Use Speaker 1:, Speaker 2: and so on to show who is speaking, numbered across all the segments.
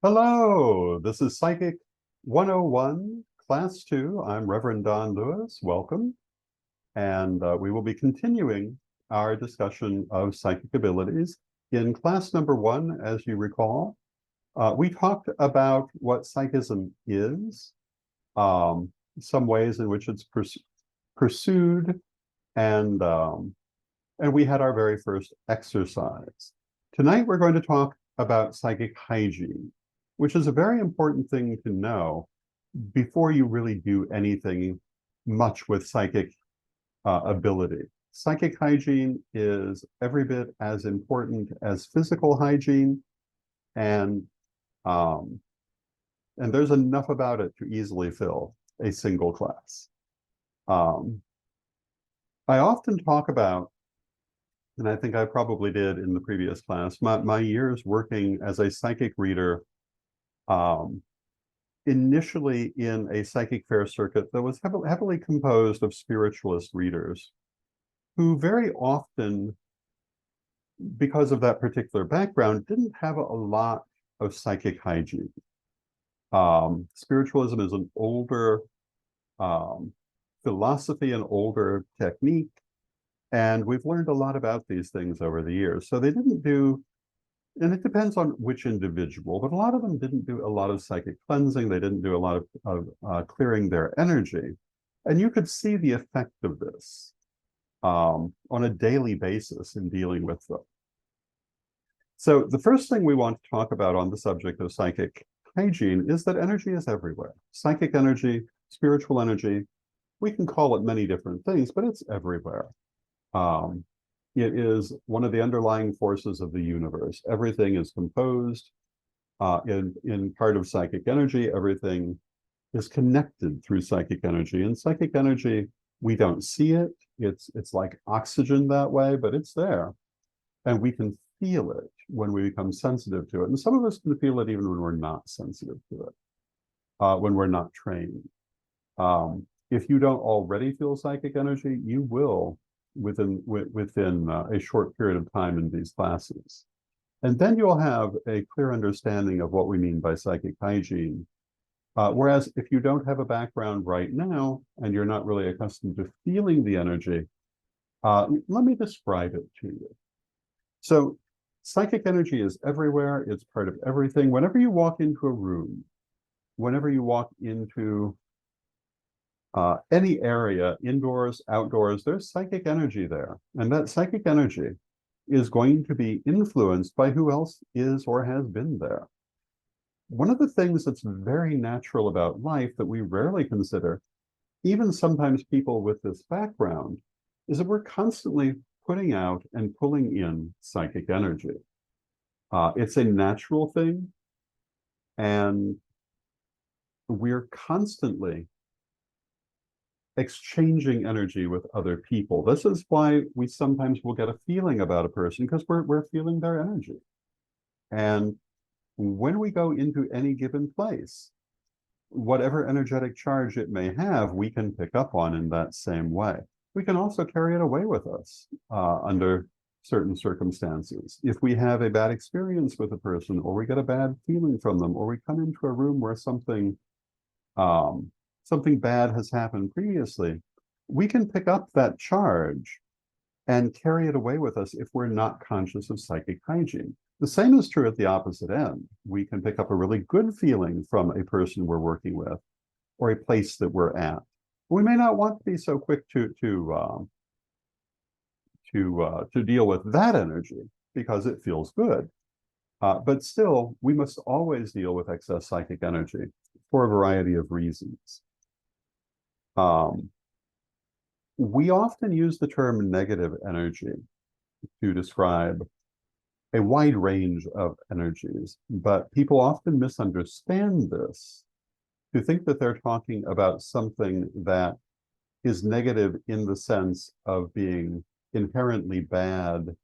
Speaker 1: Hello, this is Psychic 101, Class 2. I'm Reverend Don Lewis. Welcome. And we will be continuing our discussion of psychic abilities. In class number 1, as you recall, we talked about what psychism is, some ways in which it's pursued, and we had our very first exercise. Tonight, we're going to talk about psychic hygiene, which is a very important thing to know before you really do anything much with psychic ability. Psychic hygiene is every bit as important as physical hygiene, and um, and there's enough about it to easily fill a single class. Um, I often talk about, and I think I probably did in the previous class, my years working as a psychic reader, um, initially in a psychic fair circuit that was heavily composed of spiritualist readers who very often, because of that particular background, didn't have a lot of psychic hygiene. Spiritualism is an older um, philosophy, an older technique, and we've learned a lot about these things over the years. So they didn't do, and it depends on which individual, but a lot of them didn't do a lot of psychic cleansing. They didn't do a lot of clearing their energy. And you could see the effect of this on a daily basis in dealing with them. So the first thing we want to talk about on the subject of psychic hygiene is that energy is everywhere. Psychic energy, spiritual energy, we can call it many different things, but it's everywhere. Um, it is one of the underlying forces of the universe. Everything is composed in part of psychic energy. Everything is connected through psychic energy. And psychic energy, we don't see it. It's like oxygen that way, but it's there. And we can feel it when we become sensitive to it. And some of us can feel it even when we're not sensitive to it, when we're not trained. If you don't already feel psychic energy, you will within a short period of time in these classes. And then you'll have a clear understanding of what we mean by psychic hygiene. Whereas if you don't have a background right now and you're not really accustomed to feeling the energy, let me describe it to you. So psychic energy is everywhere. It's part of everything. Whenever you walk into a room, whenever you walk into any area, indoors, outdoors, there's psychic energy there. And that psychic energy is going to be influenced by who else is or has been there. One of the things that's very natural about life that we rarely consider, even sometimes people with this background, is that we're constantly putting out and pulling in psychic energy. It's a natural thing, and we're constantly exchanging energy with other people. This is why we sometimes will get a feeling about a person because we're feeling their energy. And when we go into any given place, whatever energetic charge it may have, we can pick up on in that same way. We can also carry it away with us under certain circumstances. If we have a bad experience with a person, or we get a bad feeling from them, or we come into a room where something bad has happened previously, we can pick up that charge and carry it away with us if we're not conscious of psychic hygiene. The same is true at the opposite end. We can pick up a really good feeling from a person we're working with or a place that we're at. We may not want to be so quick to deal with that energy because it feels good. But still, we must always deal with excess psychic energy for a variety of reasons. We often use the term negative energy to describe a wide range of energies, but people often misunderstand this to think that they're talking about something that is negative in the sense of being inherently bad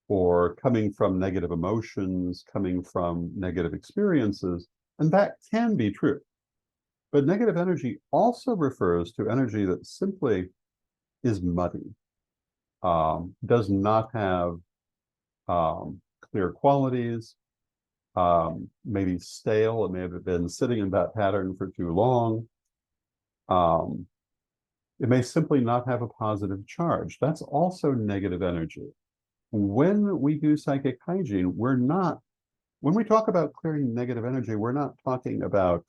Speaker 1: or coming from negative emotions, coming from negative experiences, and that can be true. But negative energy also refers to energy that simply is muddy, does not have clear qualities, maybe stale. It may have been sitting in that pattern for too long. It may simply not have a positive charge. That's also negative energy. When we do psychic hygiene, when we talk about clearing negative energy, we're not talking about,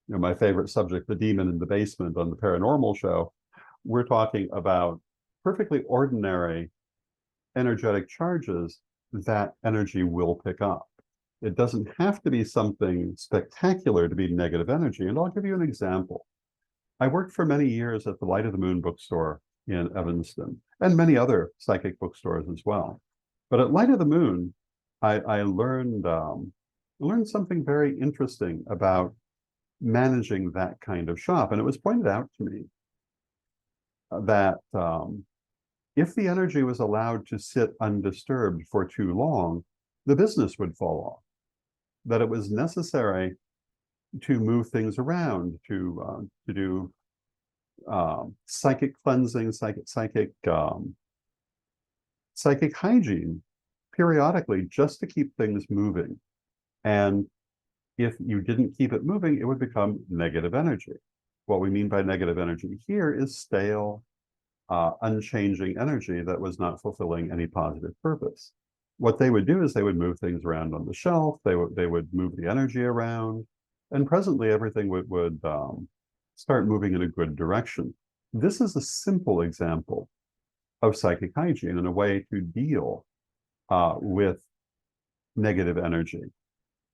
Speaker 1: my favorite subject, the demon in the basement on the paranormal show. We're talking about perfectly ordinary energetic charges that energy will pick up. It doesn't have to be something spectacular to be negative energy. And I'll give you an example. I worked for many years at the Light of the Moon bookstore in Evanston and many other psychic bookstores as well. But at Light of the Moon, I learned something very interesting about managing that kind of shop. And it was pointed out to me that if the energy was allowed to sit undisturbed for too long, the business would fall off. That it was necessary to move things around, to do psychic cleansing, psychic hygiene periodically, just to keep things moving. And if you didn't keep it moving, it would become negative energy. What we mean by negative energy here is stale, unchanging energy that was not fulfilling any positive purpose. What they would do is they would move things around on the shelf. They would move the energy around, and presently everything would start moving in a good direction. This is a simple example of psychic hygiene and a way to deal with negative energy.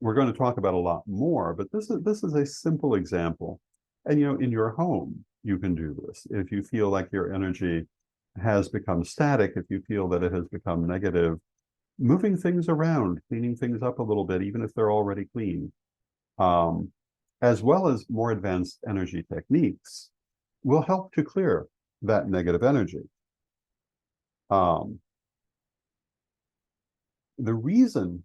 Speaker 1: We're going to talk about a lot more, but this is a simple example. And in your home, you can do this. If you feel like your energy has become static, if you feel that it has become negative, moving things around, cleaning things up a little bit, even if they're already clean, as well as more advanced energy techniques, will help to clear that negative energy. The reason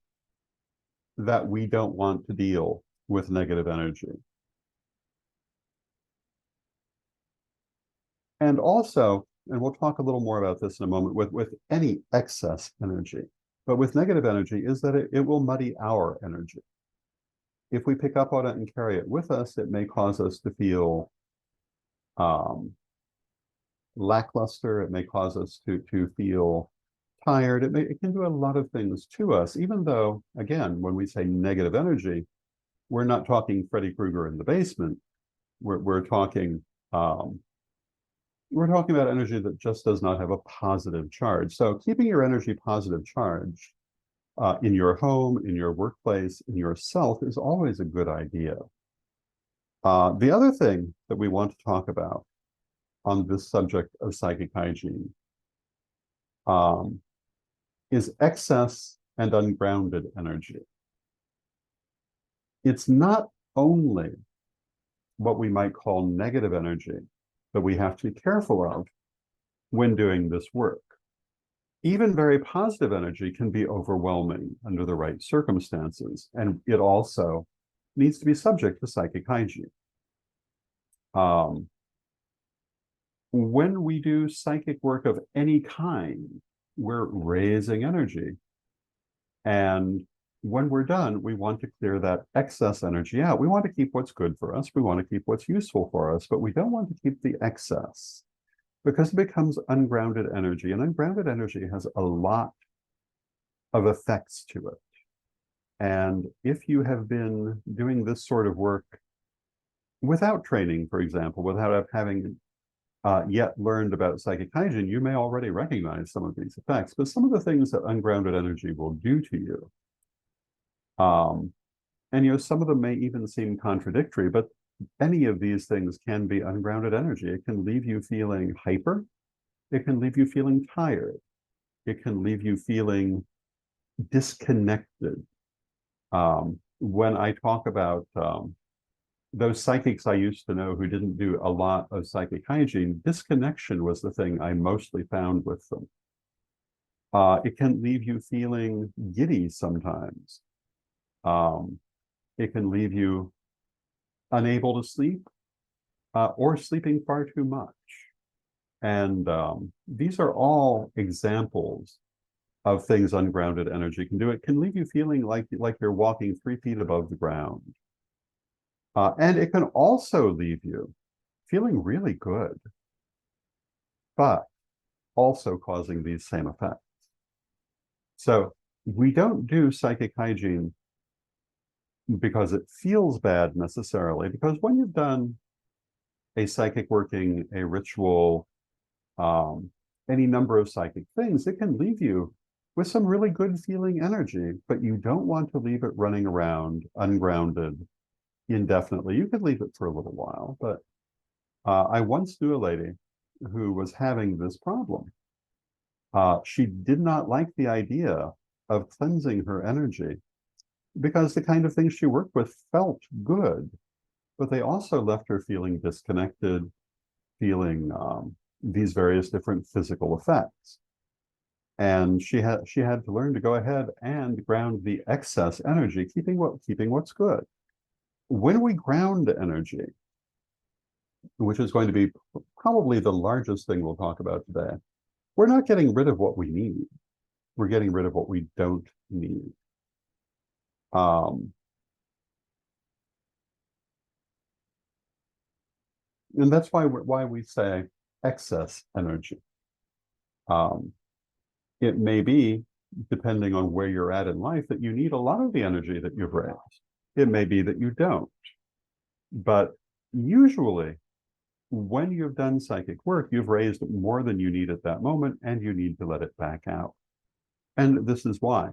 Speaker 1: that we don't want to deal with negative energy, and also, and we'll talk a little more about this in a moment, with any excess energy, but with negative energy, is that it will muddy our energy. If we pick up on it and carry it with us, it may cause us to feel lackluster. It may cause us to feel tired. It can do a lot of things to us, even though, again, when we say negative energy, we're not talking Freddy Krueger in the basement. We're talking about energy that just does not have a positive charge. So keeping your energy positive charge in your home, in your workplace, in yourself is always a good idea. The other thing that we want to talk about on this subject of psychic hygiene is excess and ungrounded energy. It's not only what we might call negative energy that we have to be careful of when doing this work. Even very positive energy can be overwhelming under the right circumstances, and it also needs to be subject to psychic hygiene. When we do psychic work of any kind, we're raising energy. And when we're done, we want to clear that excess energy out. We want to keep what's good for us. We want to keep what's useful for us, but we don't want to keep the excess, because it becomes ungrounded energy. And ungrounded energy has a lot of effects to it. And if you have been doing this sort of work without training, for example, without having yet learned about psychic hygiene, you may already recognize some of these effects. But some of the things that ungrounded energy will do to you, and some of them may even seem contradictory, but any of these things can be ungrounded energy. It can leave you feeling hyper. It can leave you feeling tired. It can leave you feeling disconnected. When I talk about those psychics I used to know who didn't do a lot of psychic hygiene, disconnection was the thing I mostly found with them. It can leave you feeling giddy sometimes. It can leave you unable to sleep or sleeping far too much. And these are all examples of things ungrounded energy can do. It can leave you feeling like you're walking 3 feet above the ground. And it can also leave you feeling really good, but also causing these same effects. So we don't do psychic hygiene because it feels bad necessarily, because when you've done a psychic working, a ritual, any number of psychic things, it can leave you with some really good feeling energy, but you don't want to leave it running around ungrounded indefinitely. You could leave it for a little while, but I once knew a lady who was having this problem. She did not like the idea of cleansing her energy because the kind of things she worked with felt good, but they also left her feeling disconnected, feeling these various different physical effects. And she had to learn to go ahead and ground the excess energy, keeping what's good. When we ground energy, which is going to be probably the largest thing we'll talk about today, we're not getting rid of what we need. We're getting rid of what we don't need. And that's why we say excess energy. It may be, depending on where you're at in life, that you need a lot of the energy that you've raised. It may be that you don't. But usually, when you've done psychic work, you've raised more than you need at that moment, and you need to let it back out. And this is why.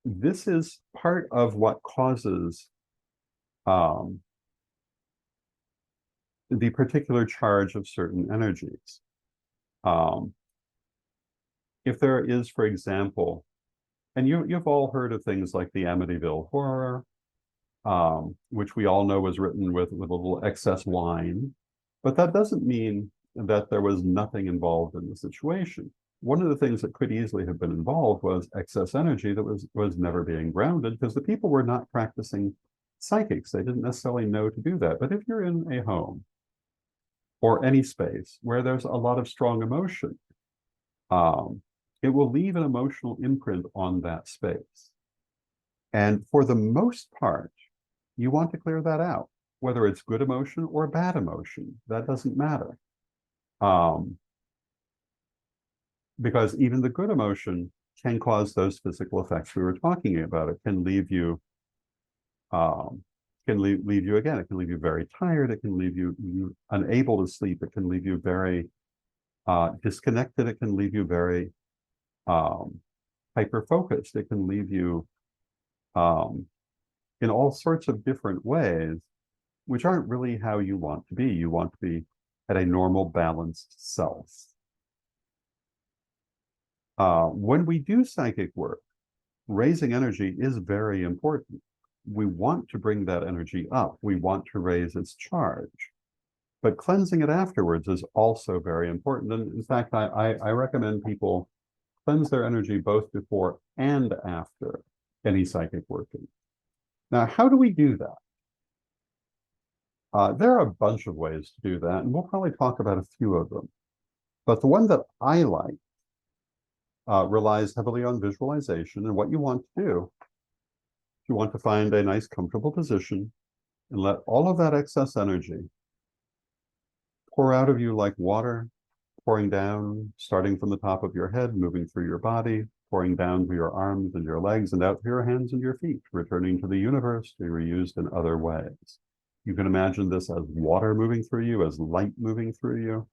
Speaker 1: This is part of what causes the particular charge of certain energies. If there is, for example, and you've all heard of things like the Amityville Horror, which we all know was written with a little excess wine, but that doesn't mean that there was nothing involved in the situation. One of the things that could easily have been involved was excess energy that was never being grounded because the people were not practicing psychics. They didn't necessarily know to do that. But if you're in a home or any space where there's a lot of strong emotion, it will leave an emotional imprint on that space. And for the most part, you want to clear that out, whether it's good emotion or bad emotion. That doesn't matter. Because even the good emotion can cause those physical effects we were talking about. It can leave you, leave you again. It can leave you very tired. It can leave you unable to sleep. It can leave you very disconnected. It can leave you very hyper focused. It can leave you in all sorts of different ways, which aren't really how you want to be. You want to be at a normal, balanced self. When we do psychic work, raising energy is very important. We want to bring that energy up. We want to raise its charge. But cleansing it afterwards is also very important. And in fact, I recommend people cleanse their energy both before and after any psychic working. Now, how do we do that? There are a bunch of ways to do that, and we'll probably talk about a few of them. But the one that I like relies heavily on visualization. And what you want to do, you want to find a nice, comfortable position and let all of that excess energy pour out of you like water, pouring down, starting from the top of your head, moving through your body, pouring down to your arms and your legs and out to your hands and your feet, returning to the universe to be reused in other ways. You can imagine this as water moving through you, as light moving through you.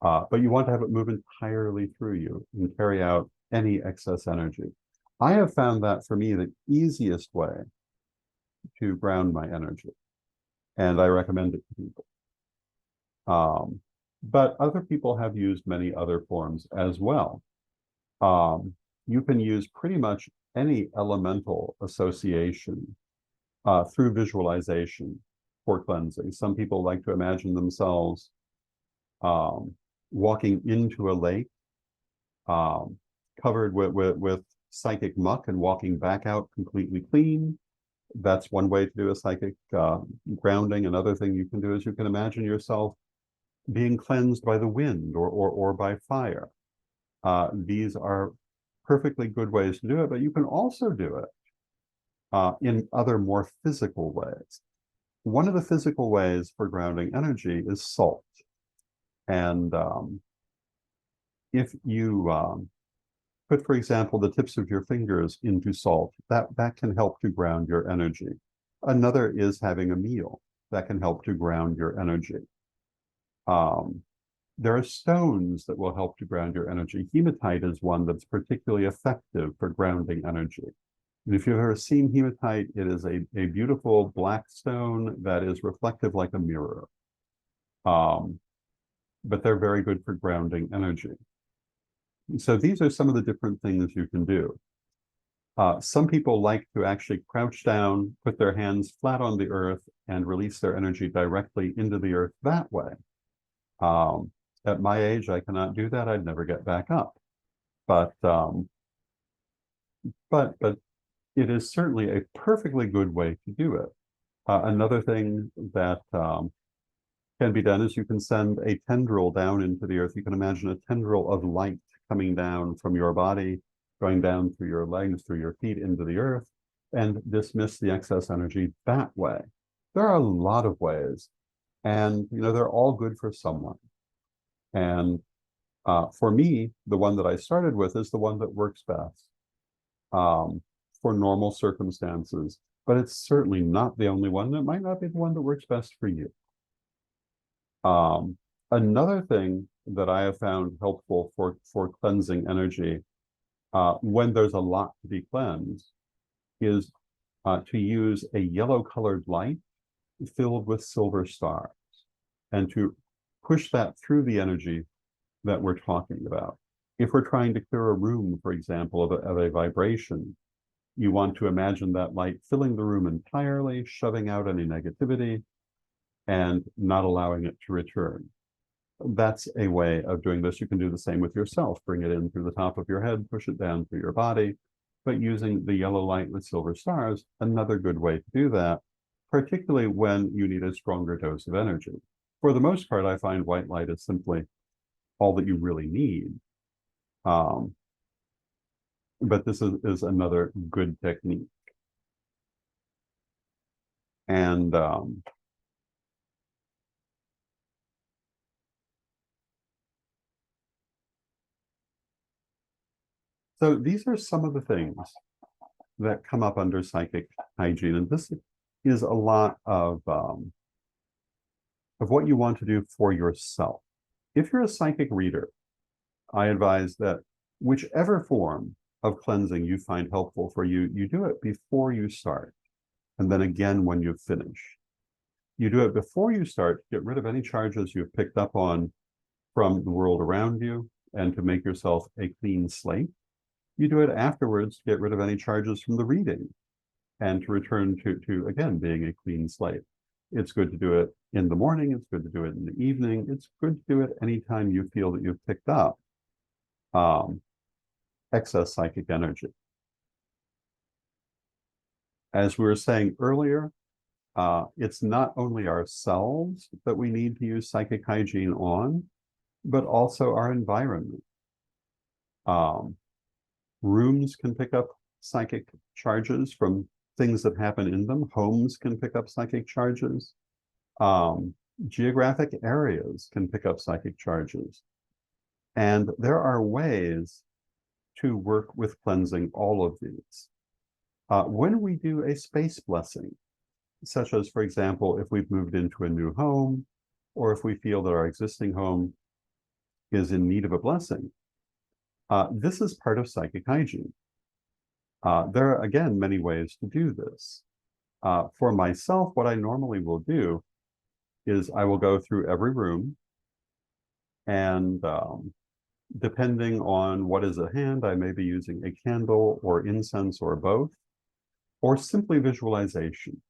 Speaker 1: But you want to have it move entirely through you and carry out any excess energy. I have found that for me the easiest way to ground my energy, and I recommend it to people. But other people have used many other forms as well. You can use pretty much any elemental association through visualization for cleansing. Some people like to imagine themselves walking into a lake covered with psychic muck and walking back out completely clean. That's one way to do a psychic grounding. Another thing you can do is you can imagine yourself being cleansed by the wind or by fire. These are perfectly good ways to do it, but you can also do it in other more physical ways. One of the physical ways for grounding energy is salt. And if you put, for example, the tips of your fingers into salt, that can help to ground your energy. Another is having a meal that can help to ground your energy. There are stones that will help to ground your energy. Hematite is one that's particularly effective for grounding energy. And if you've ever seen hematite, it is a beautiful black stone that is reflective like a mirror. But they're very good for grounding energy. So these are some of the different things you can do. Some people like to actually crouch down, put their hands flat on the earth, and release their energy directly into the earth that way. At my age, I cannot do that. I'd never get back up. But it is certainly a perfectly good way to do it. Another thing that can be done is you can send a tendril down into the earth. You can imagine a tendril of light coming down from your body, going down through your legs, through your feet into the earth, and dismiss the excess energy that way. There are a lot of ways, and they're all good for someone. And for me, the one that I started with is the one that works best for normal circumstances, but it's certainly not the only one. It might not be the one that works best for you. Another thing that I have found helpful for cleansing energy when there's a lot to be cleansed is to use a yellow colored light filled with silver stars and to push that through the energy that we're talking about. If we're trying to clear a room, for example, of a vibration, you want to imagine that light filling the room entirely, shoving out any negativity, and not allowing it to return. That's a way of doing this. You can do the same with yourself. Bring it in through the top of your head, push it down through your body, but using the yellow light with silver stars, another good way to do that, particularly when you need a stronger dose of energy. For the most part, I find white light is simply all that you really need. But this is another good technique. And so these are some of the things that come up under psychic hygiene. And this is a lot of what you want to do for yourself. If you're a psychic reader, I advise that whichever form of cleansing you find helpful for you, you do it before you start. And then again when you finish. You do it before you start to get rid of any charges you've picked up on from the world around you and to make yourself a clean slate. You do it afterwards to get rid of any charges from the reading and to return to again, being a clean slate. It's good to do it in the morning. It's good to do it in the evening. It's good to do it anytime you feel that you've picked up excess psychic energy. As we were saying earlier, it's not only ourselves that we need to use psychic hygiene on, but also our environment. Rooms can pick up psychic charges from things that happen in them. Homes can pick up psychic charges. Geographic areas can pick up psychic charges. And there are ways to work with cleansing all of these. When we do a space blessing, such as, for example, if we've moved into a new home, or if we feel that our existing home is in need of a blessing, this is part of psychic hygiene. There are, again, many ways to do this. For myself, what I normally will do is I will go through every room and depending on what is at hand, I may be using a candle or incense or both, or simply visualization,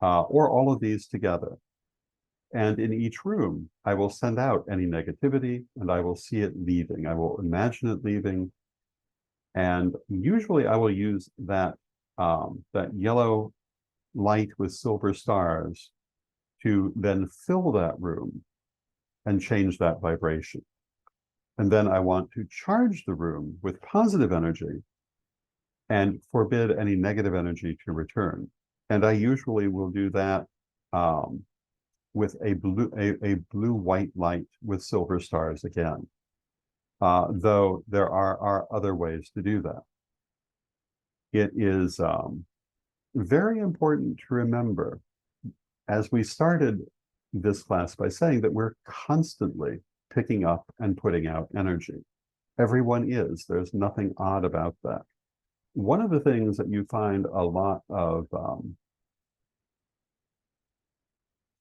Speaker 1: or all of these together. And in each room, I will send out any negativity and I will see it leaving. I will imagine it leaving. And usually I will use that, that yellow light with silver stars to then fill that room and change that vibration. And then I want to charge the room with positive energy and forbid any negative energy to return. And I usually will do that with a blue-white light with silver stars again. Though there are other ways to do that. It is very important to remember, as we started this class by saying that we're constantly picking up and putting out energy. Everyone is. There's nothing odd about that. One of the things that you find a lot of,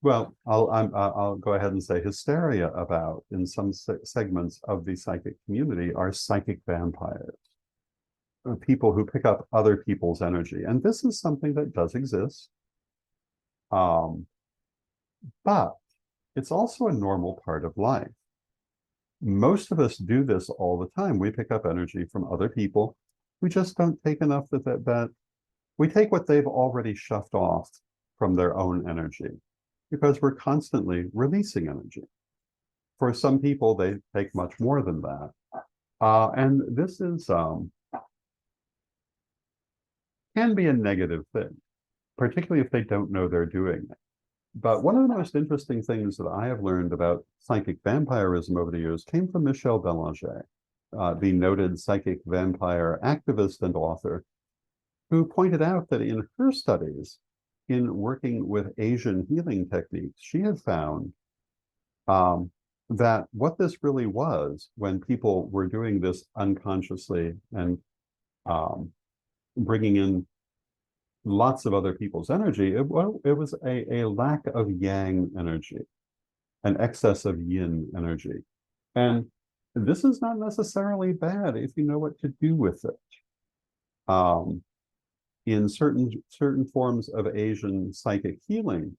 Speaker 1: well, I'll go ahead and say hysteria about in some segments of the psychic community are psychic vampires, people who pick up other people's energy. And this is something that does exist. But it's also a normal part of life. Most of us do this all the time. We pick up energy from other people. We just don't take enough that we take what they've already shoved off from their own energy, because we're constantly releasing energy. For some people, they take much more than that. And this is can be a negative thing, particularly if they don't know they're doing it. But one of the most interesting things that I have learned about psychic vampirism over the years came from Michelle Belanger, the noted psychic vampire activist and author, who pointed out that in her studies, in working with Asian healing techniques, she had found that what this really was, when people were doing this unconsciously and bringing in lots of other people's energy, it was a lack of yang energy, an excess of yin energy. And this is not necessarily bad if you know what to do with it. In certain forms of Asian psychic healing,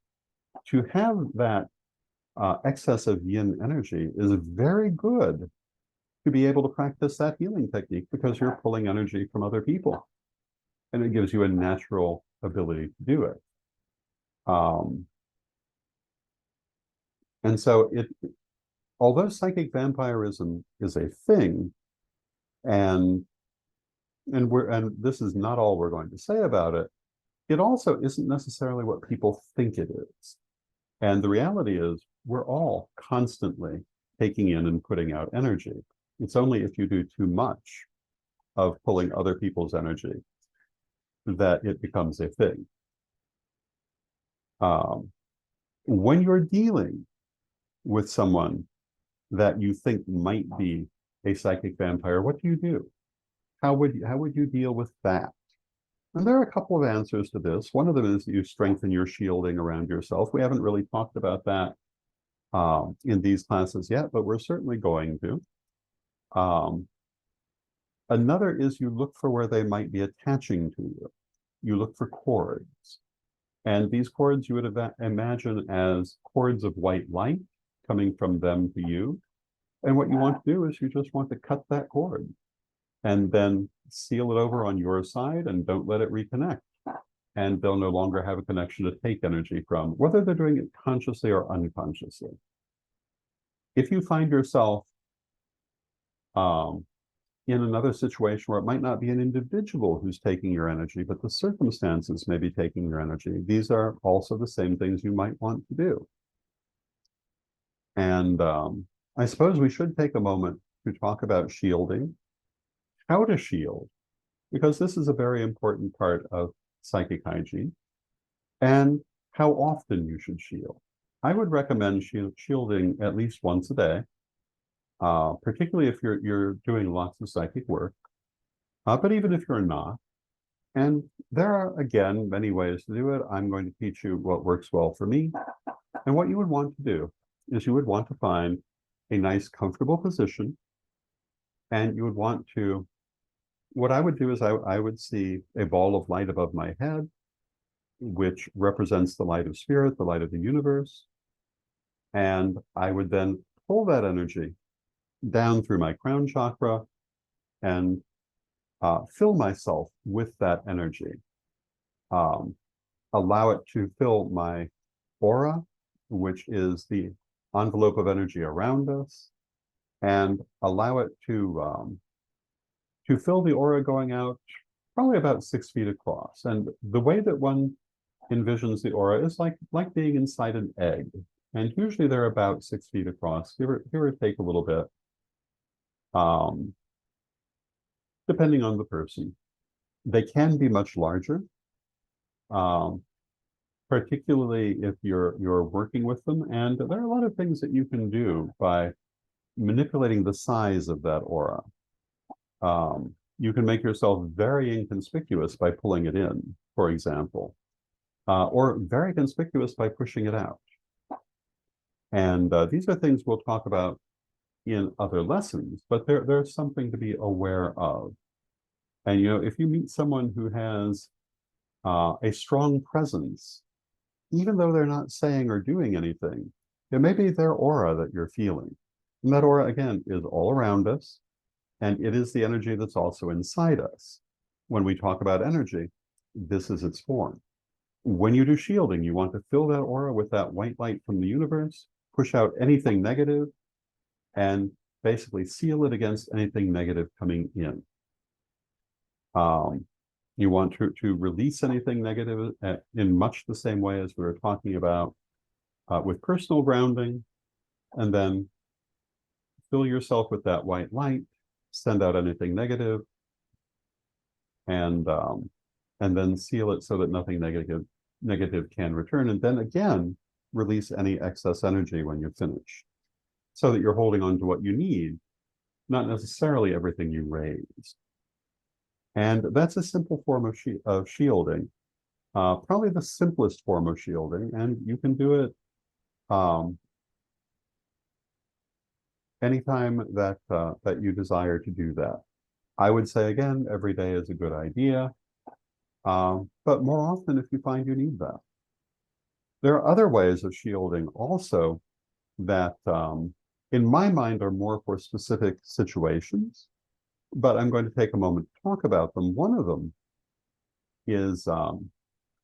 Speaker 1: to have that excess of yin energy is very good to be able to practice that healing technique, because you're pulling energy from other people. And it gives you a natural ability to do it. And so although psychic vampirism is a thing, and this is not all we're going to say about it, it also isn't necessarily what people think it is. And the reality is we're all constantly taking in and putting out energy. It's only if you do too much of pulling other people's energy that it becomes a thing. When you're dealing with someone that you think might be a psychic vampire, what do you do? How would you deal with that? And there are a couple of answers to this. One of them is that you strengthen your shielding around yourself. We haven't really talked about that in these classes yet, but we're certainly going to. Another is you look for where they might be attaching to you. You look for cords. And these cords you would imagine as cords of white light coming from them to you. And what you want to do is you just want to cut that cord and then seal it over on your side and don't let it reconnect. And they'll no longer have a connection to take energy from, whether they're doing it consciously or unconsciously. If you find yourself in another situation where it might not be an individual who's taking your energy, but the circumstances may be taking your energy, these are also the same things you might want to do. And I suppose we should take a moment to talk about shielding, how to shield, because this is a very important part of psychic hygiene, and how often you should shield. I would recommend shielding at least once a day, particularly if you're doing lots of psychic work, but even if you're not. And there are, again, many ways to do it. I'm going to teach you what works well for me. And what you would want to do is you would want to find a nice, comfortable position. And you would want to, what I would do is I would see a ball of light above my head, which represents the light of spirit, the light of the universe. And I would then pull that energy down through my crown chakra and fill myself with that energy. Allow it to fill my aura, which is the envelope of energy around us, and allow it to fill the aura going out probably about 6 feet across. And the way that one envisions the aura is like being inside an egg. And usually they're about 6 feet across, give or take a little bit, depending on the person. They can be much larger, particularly if you're working with them. And there are a lot of things that you can do by manipulating the size of that aura. You can make yourself very inconspicuous by pulling it in, for example, or very conspicuous by pushing it out. And these are things we'll talk about in other lessons, but there's something to be aware of. And, if you meet someone who has a strong presence, even though they're not saying or doing anything, it may be their aura that you're feeling. And that aura, again, is all around us, and it is the energy that's also inside us. When we talk about energy, this is its form. When you do shielding, you want to fill that aura with that white light from the universe, push out anything negative, and basically seal it against anything negative coming in. You want to release anything negative in much the same way as we were talking about with personal grounding, and then fill yourself with that white light, send out anything negative, and then seal it so that nothing negative can return, and then again release any excess energy when you're finished, so that you're holding on to what you need, not necessarily everything you raised. And that's a simple form of shielding, probably the simplest form of shielding, and you can do it anytime that you desire to do that. I would say, again, every day is a good idea, but more often if you find you need that. There are other ways of shielding also that, in my mind, are more for specific situations, but I'm going to take a moment to talk about them. One of them is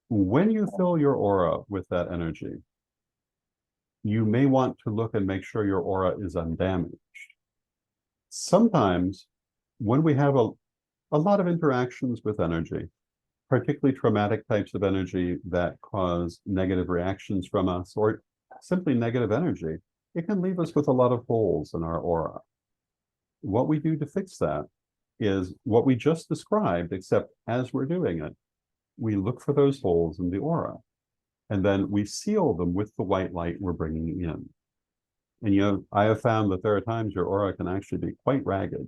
Speaker 1: when you fill your aura with that energy, you may want to look and make sure your aura is undamaged. Sometimes when we have a lot of interactions with energy, particularly traumatic types of energy that cause negative reactions from us, or simply negative energy, it can leave us with a lot of holes in our aura. What we do to fix that is what we just described, except as we're doing it, we look for those holes in the aura, and then we seal them with the white light we're bringing in. And I have found that there are times your aura can actually be quite ragged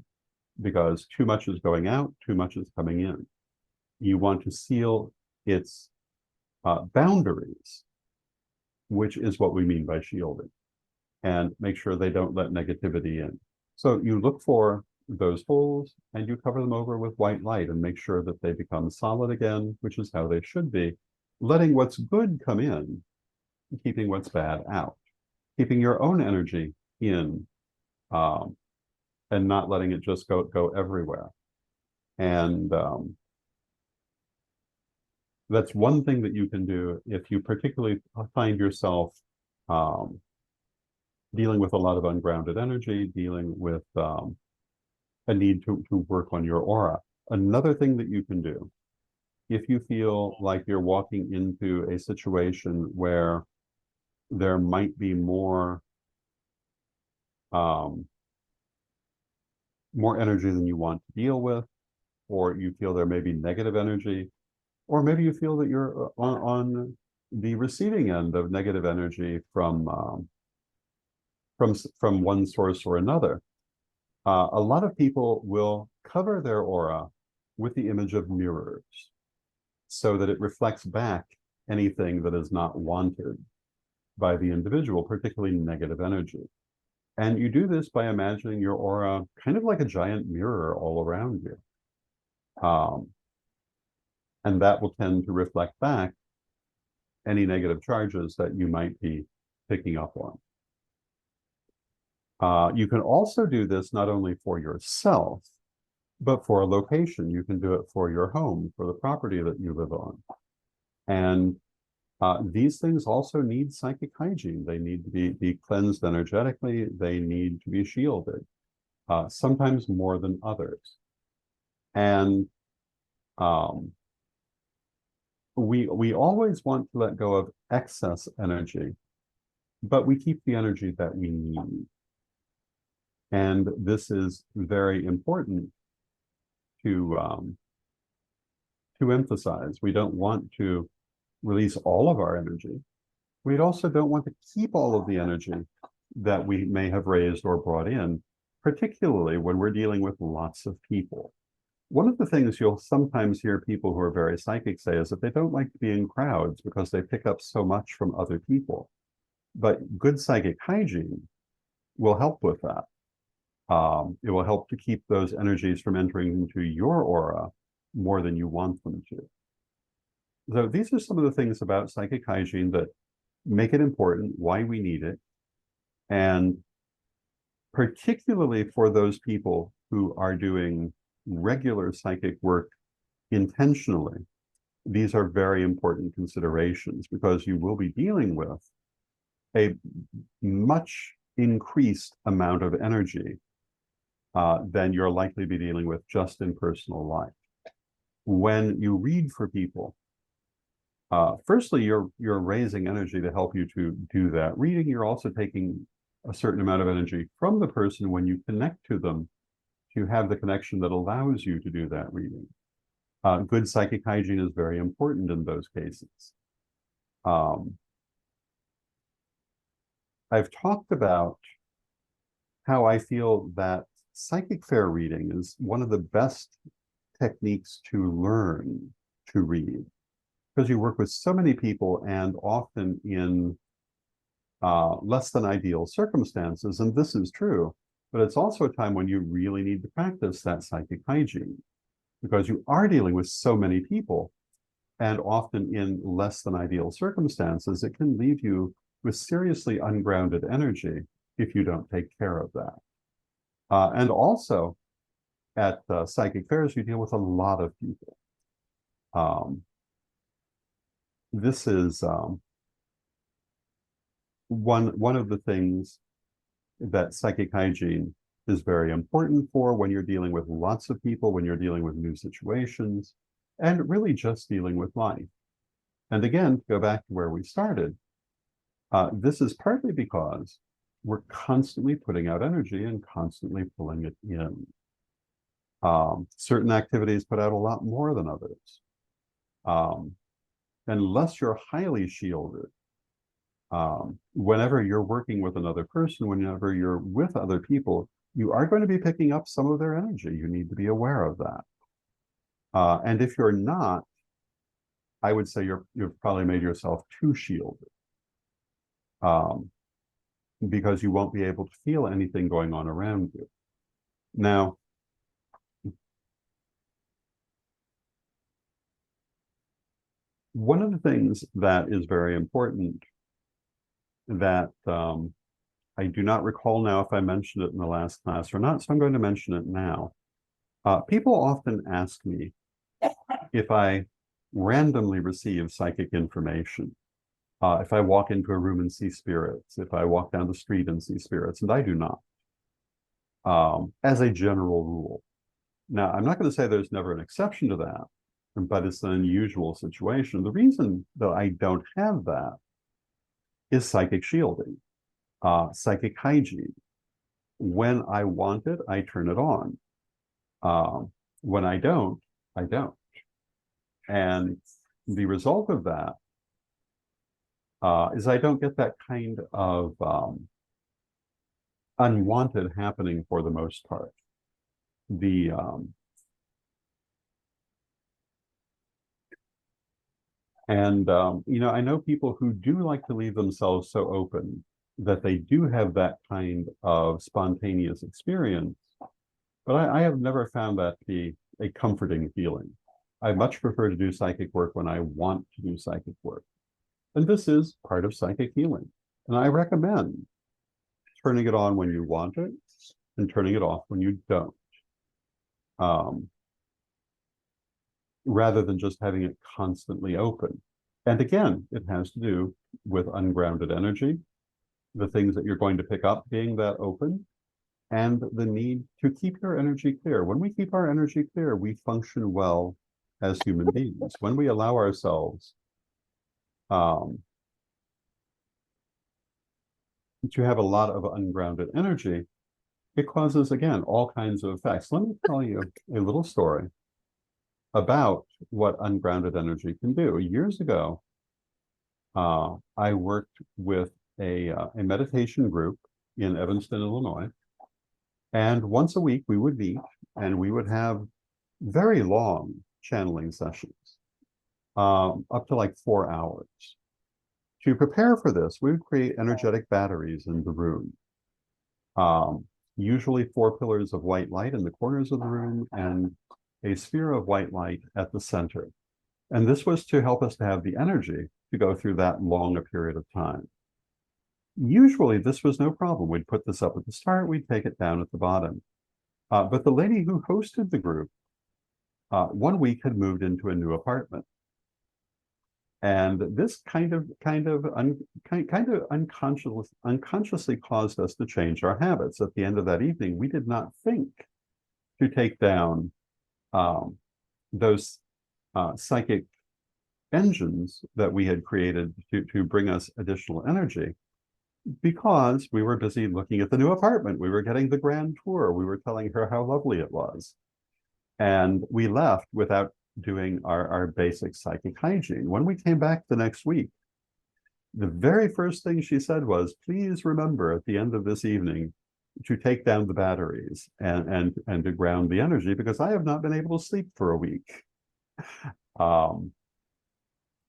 Speaker 1: because too much is going out, too much is coming in. You want to seal its boundaries, which is what we mean by shielding, and make sure they don't let negativity in. So you look for those holes and you cover them over with white light and make sure that they become solid again, which is how they should be, letting what's good come in, keeping what's bad out, keeping your own energy in, and not letting it just go everywhere. And that's one thing that you can do if you particularly find yourself dealing with a lot of ungrounded energy, dealing with a need to work on your aura. Another thing that you can do, if you feel like you're walking into a situation where there might be more energy than you want to deal with, or you feel there may be negative energy, or maybe you feel that you're on the receiving end of negative energy from one source or another. A lot of people will cover their aura with the image of mirrors so that it reflects back anything that is not wanted by the individual, particularly negative energy. And you do this by imagining your aura kind of like a giant mirror all around you. And that will tend to reflect back any negative charges that you might be picking up on. You can also do this not only for yourself, but for a location. You can do it for your home, for the property that you live on. And these things also need psychic hygiene. They need to be cleansed energetically. They need to be shielded. sometimes more than others. And we always want to let go of excess energy, but we keep the energy that we need. And this is very important to emphasize. We don't want to release all of our energy. We also don't want to keep all of the energy that we may have raised or brought in, particularly when we're dealing with lots of people. One of the things you'll sometimes hear people who are very psychic say is that they don't like to be in crowds because they pick up so much from other people. But good psychic hygiene will help with that. It will help to keep those energies from entering into your aura more than you want them to. So these are some of the things about psychic hygiene that make it important, why we need it, and particularly for those people who are doing regular psychic work intentionally. These are very important considerations because you will be dealing with a much increased amount of energy than you're likely to be dealing with just in personal life. When you read for people, firstly, you're raising energy to help you to do that. Reading, you're also taking a certain amount of energy from the person when you connect to them to have the connection that allows you to do that reading. Good psychic hygiene is very important in those cases. I've talked about how I feel that psychic fair reading is one of the best techniques to learn to read, because you work with so many people and often in less than ideal circumstances, and this is true, but it's also a time when you really need to practice that psychic hygiene because you are dealing with so many people and often in less than ideal circumstances. It can leave you with seriously ungrounded energy if you don't take care of that. And also at psychic fairs, you deal with a lot of people. This is one of the things that psychic hygiene is very important for when you're dealing with lots of people, when you're dealing with new situations, and really just dealing with life. And again, to go back to where we started, this is partly because we're constantly putting out energy and constantly pulling it in. Certain activities put out a lot more than others. Unless you're highly shielded, whenever you're working with another person, whenever you're with other people, you are going to be picking up some of their energy. You need to be aware of that. And if you're not, I would say you've probably made yourself too shielded, because you won't be able to feel anything going on around you. Now, one of the things that is very important that I do not recall now if I mentioned it in the last class or not, so I'm going to mention it now. People often ask me if I randomly receive psychic information, if I walk into a room and see spirits, if I walk down the street and see spirits, and I do not, as a general rule. Now, I'm not going to say there's never an exception to that, but it's an unusual situation. The reason that I don't have that is psychic shielding, psychic hygiene. When I want it, I turn it on. When I don't, I don't. And the result of that is I don't get that kind of unwanted happening for the most part. I know people who do like to leave themselves so open that they do have that kind of spontaneous experience, but I have never found that to be a comforting feeling. I much prefer to do psychic work when I want to do psychic work. And this is part of psychic healing. And I recommend turning it on when you want it and turning it off when you don't. Rather than just having it constantly open. And again, it has to do with ungrounded energy, the things that you're going to pick up being that open, and the need to keep your energy clear. When we keep our energy clear, we function well as human beings. When we allow ourselves to have a lot of ungrounded energy, it causes, again, all kinds of effects. Let me tell you a little story about what ungrounded energy can do. Years ago, I worked with a meditation group in Evanston, Illinois. And once a week, we would meet and we would have very long channeling sessions, up to like 4 hours. To prepare for this, we would create energetic batteries in the room. Usually 4 pillars of white light in the corners of the room and a sphere of white light at the center. And this was to help us to have the energy to go through that long a period of time. Usually this was no problem. We'd put this up at the start, we'd take it down at the bottom. But the lady who hosted the group, one week had moved into a new apartment. And this kind of unconsciously caused us to change our habits. At the end of that evening, we did not think to take down those psychic engines that we had created to bring us additional energy, because we were busy looking at the new apartment. We were getting the grand tour. We were telling her how lovely it was. And we left without doing our basic psychic hygiene. When we came back the next week, the very first thing she said was, please remember at the end of this evening to take down the batteries and to ground the energy, because I have not been able to sleep for a week. Now,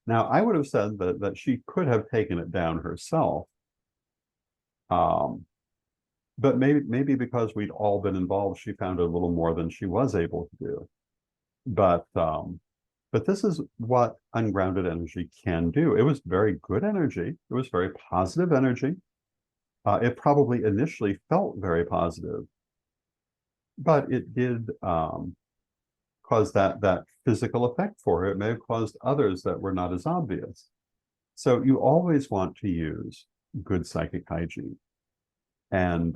Speaker 1: I would have said that she could have taken it down herself. But maybe because we'd all been involved, she found a little more than she was able to do. But this is what ungrounded energy can do. It was very good energy. It was very positive energy. It probably initially felt very positive, but it did cause that physical effect for her. It may have caused others that were not as obvious. So you always want to use good psychic hygiene. And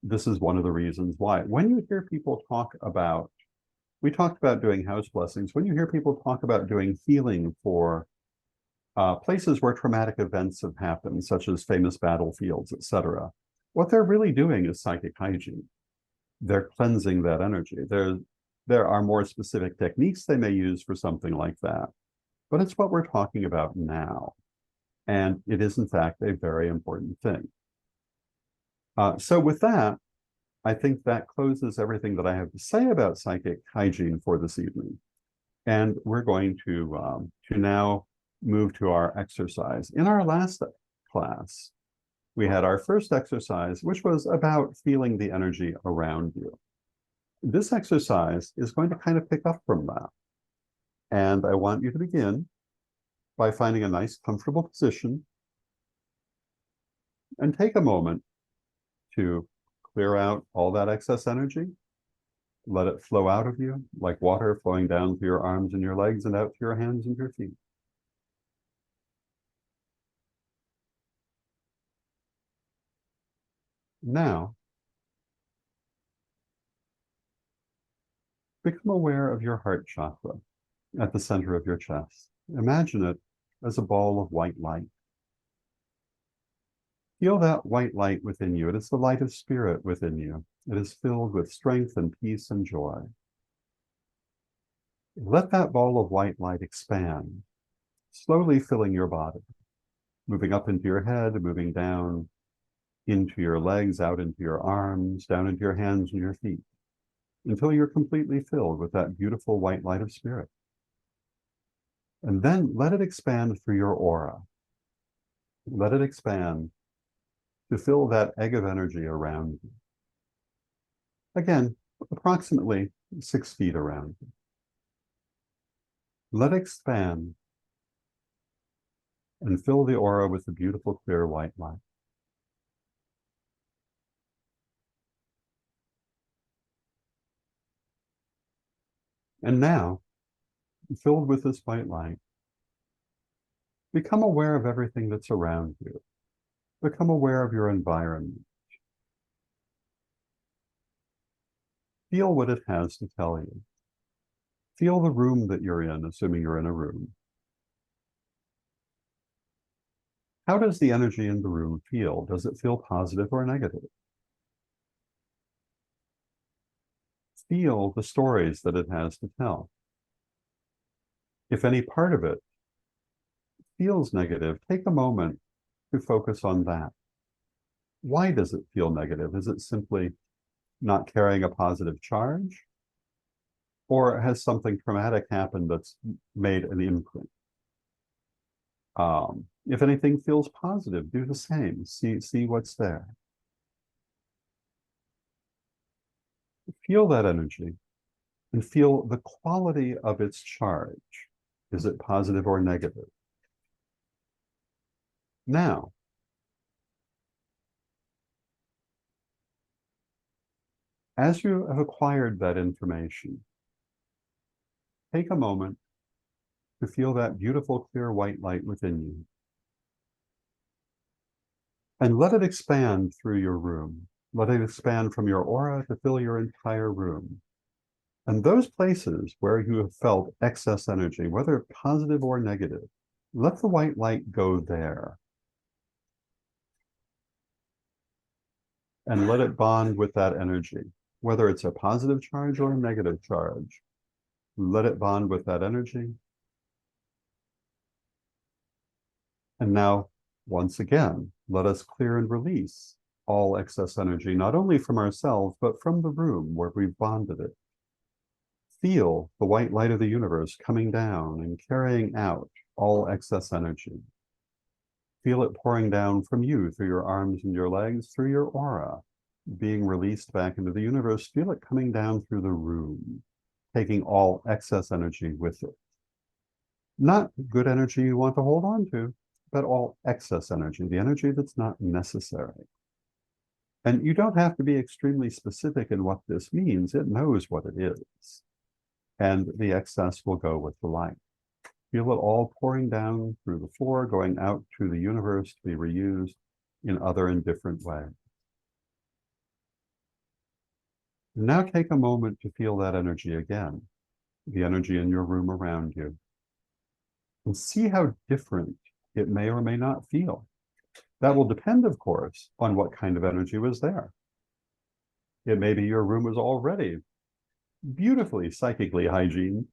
Speaker 1: this is one of the reasons why. When you hear people talk about, we talked about doing house blessings, when you hear people talk about doing healing for places where traumatic events have happened, such as famous battlefields, etc., what they're really doing is psychic hygiene. They're cleansing that energy. There are more specific techniques they may use for something like that, but it's what we're talking about now. And it is, in fact, a very important thing. So with that, I think that closes everything that I have to say about psychic hygiene for this evening. And we're going to now move to our exercise. In our last class, we had our first exercise, which was about feeling the energy around you. This exercise is going to kind of pick up from that. And I want you to begin by finding a nice, comfortable position and take a moment to clear out all that excess energy. Let it flow out of you like water flowing down through your arms and your legs and out to your hands and your feet. Now, become aware of your heart chakra at the center of your chest. Imagine it as a ball of white light. Feel that white light within you. It is the light of spirit within you. It is filled with strength and peace and joy. Let that ball of white light expand, slowly filling your body, moving up into your head, moving down into your legs, out into your arms, down into your hands and your feet, until you're completely filled with that beautiful white light of spirit. And then let it expand through your aura. Let it expand to fill that egg of energy around you. Again, approximately 6 feet around you. Let it expand and fill the aura with the beautiful, clear white light. And now, filled with this white light, become aware of everything that's around you. Become aware of your environment. Feel what it has to tell you. Feel the room that you're in, assuming you're in a room. How does the energy in the room feel? Does it feel positive or negative? Feel the stories that it has to tell. If any part of it feels negative, take a moment to focus on that. Why does it feel negative? Is it simply not carrying a positive charge? Or has something traumatic happened that's made an imprint? If anything feels positive, do the same. See what's there. Feel that energy and feel the quality of its charge. Is it positive or negative? Now, as you have acquired that information, take a moment to feel that beautiful, clear white light within you. And let it expand through your room. Let it expand from your aura to fill your entire room. And those places where you have felt excess energy, whether positive or negative, let the white light go there. And let it bond with that energy, whether it's a positive charge or a negative charge. Let it bond with that energy. And now, once again, let us clear and release all excess energy, not only from ourselves, but from the room where we've bonded it. Feel the white light of the universe coming down and carrying out all excess energy. Feel it pouring down from you through your arms and your legs, through your aura, being released back into the universe. Feel it coming down through the room, taking all excess energy with it. Not good energy you want to hold on to, but all excess energy, the energy that's not necessary. And you don't have to be extremely specific in what this means. It knows what it is. And the excess will go with the light. Feel it all pouring down through the floor, going out to the universe to be reused in other and different ways. Now take a moment to feel that energy again, the energy in your room around you, and see how different it may or may not feel. That will depend, of course, on what kind of energy was there. It may be your room was already beautifully psychically hygiene,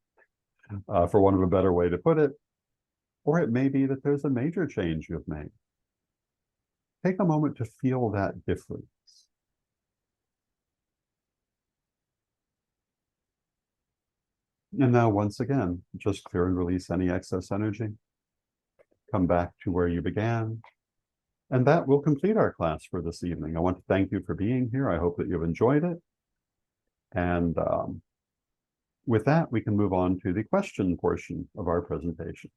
Speaker 1: for want of a better way to put it, or it may be that there's a major change you've made. Take a moment to feel that difference. And now, once again, just clear and release any excess energy. Come back to where you began. And that will complete our class for this evening. I want to thank you for being here. I hope that you've enjoyed it. And with that, we can move on to the question portion of our presentation.